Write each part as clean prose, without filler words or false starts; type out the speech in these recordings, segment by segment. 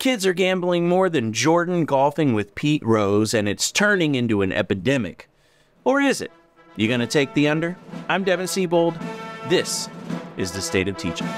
Kids are gambling more than Jordan golfing with Pete Rose, and it's turning into an epidemic. Or is it? You gonna take the under? I'm Devin Siebold. This is the State of Teaching.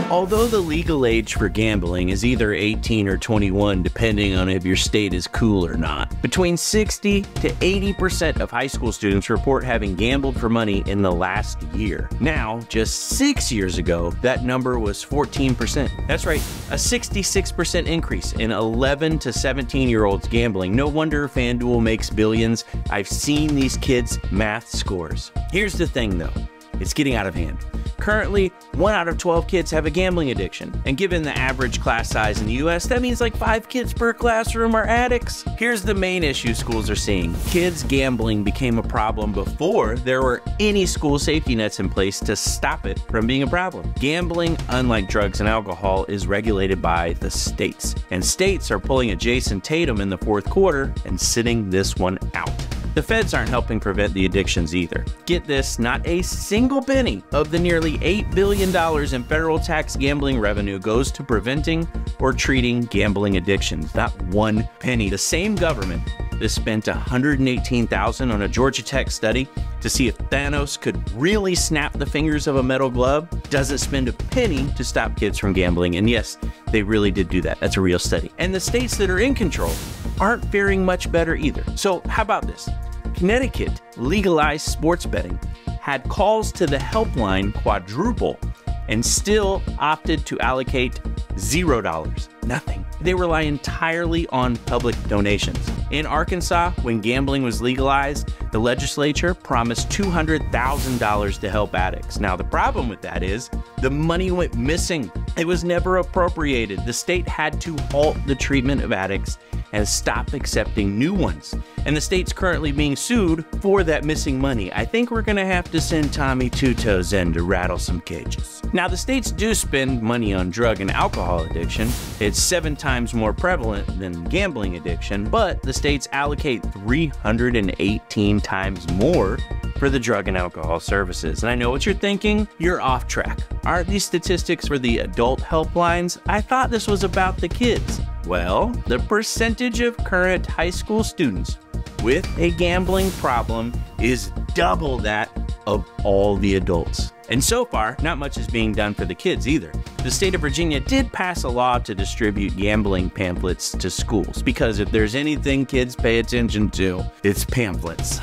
Although the legal age for gambling is either 18 or 21, depending on if your state is cool or not, between 60 to 80% of high school students report having gambled for money in the last year. Now, just 6 years ago, that number was 14%. That's right, a 66% increase in 11 to 17-year-olds gambling. No wonder FanDuel makes billions. I've seen these kids' math scores. Here's the thing though, it's getting out of hand. Currently, 1 out of 12 kids have a gambling addiction, and given the average class size in the US, that means like 5 kids per classroom are addicts. Here's the main issue schools are seeing. Kids gambling became a problem before there were any school safety nets in place to stop it from being a problem. Gambling, unlike drugs and alcohol, is regulated by the states, and states are pulling a Jason Tatum in the fourth quarter and sitting this one out. The feds aren't helping prevent the addictions either. Get this, not a single penny of the nearly $8 billion in federal tax gambling revenue goes to preventing or treating gambling addictions. Not one penny. The same government that spent $118,000 on a Georgia Tech study to see if Thanos could really snap the fingers of a metal glove doesn't spend a penny to stop kids from gambling. And yes, they really did do that. That's a real study. And the states that are in control aren't faring much better either. So how about this? Connecticut legalized sports betting, had calls to the helpline quadruple, and still opted to allocate $0. Nothing. They rely entirely on public donations. In Arkansas, when gambling was legalized, the legislature promised $200,000 to help addicts. Now, the problem with that is the money went missing. It was never appropriated. The state had to halt the treatment of addicts and stop accepting new ones. And the state's currently being sued for that missing money. I think we're gonna have to send Tommy Two Toes in to rattle some cages. Now, the states do spend money on drug and alcohol addiction. It's 7 times more prevalent than gambling addiction, but the states allocate 318 times more for the drug and alcohol services. And I know what you're thinking, you're off track. Aren't these statistics for the adult helplines? I thought this was about the kids. Well, the percentage of current high school students with a gambling problem is double that of all the adults. And so far, not much is being done for the kids either. The state of Virginia did pass a law to distribute gambling pamphlets to schools, because if there's anything kids pay attention to, it's pamphlets.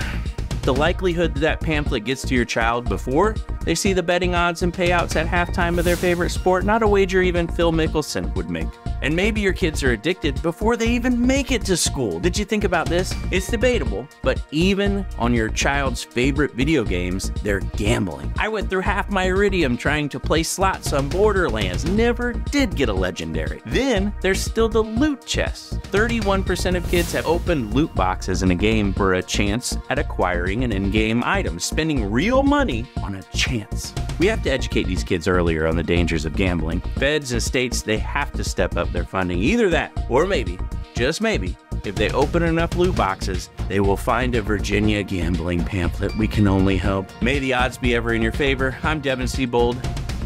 The likelihood that pamphlet gets to your child before they see the betting odds and payouts at halftime of their favorite sport, not a wager even Phil Mickelson would make. And maybe your kids are addicted before they even make it to school. Did you think about this? It's debatable, but even on your child's favorite video games, they're gambling. I went through half my iridium trying to play slots on Borderlands, never did get a legendary. Then there's still the loot chests. 31% of kids have opened loot boxes in a game for a chance at acquiring an in-game item, spending real money on a chance. We have to educate these kids earlier on the dangers of gambling. Feds and states, they have to step up their funding. Either that, or maybe, just maybe, if they open enough loot boxes, they will find a Virginia gambling pamphlet. We can only hope. May the odds be ever in your favor. I'm Devin Siebold.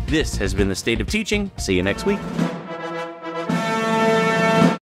This has been the State of Teaching. See you next week.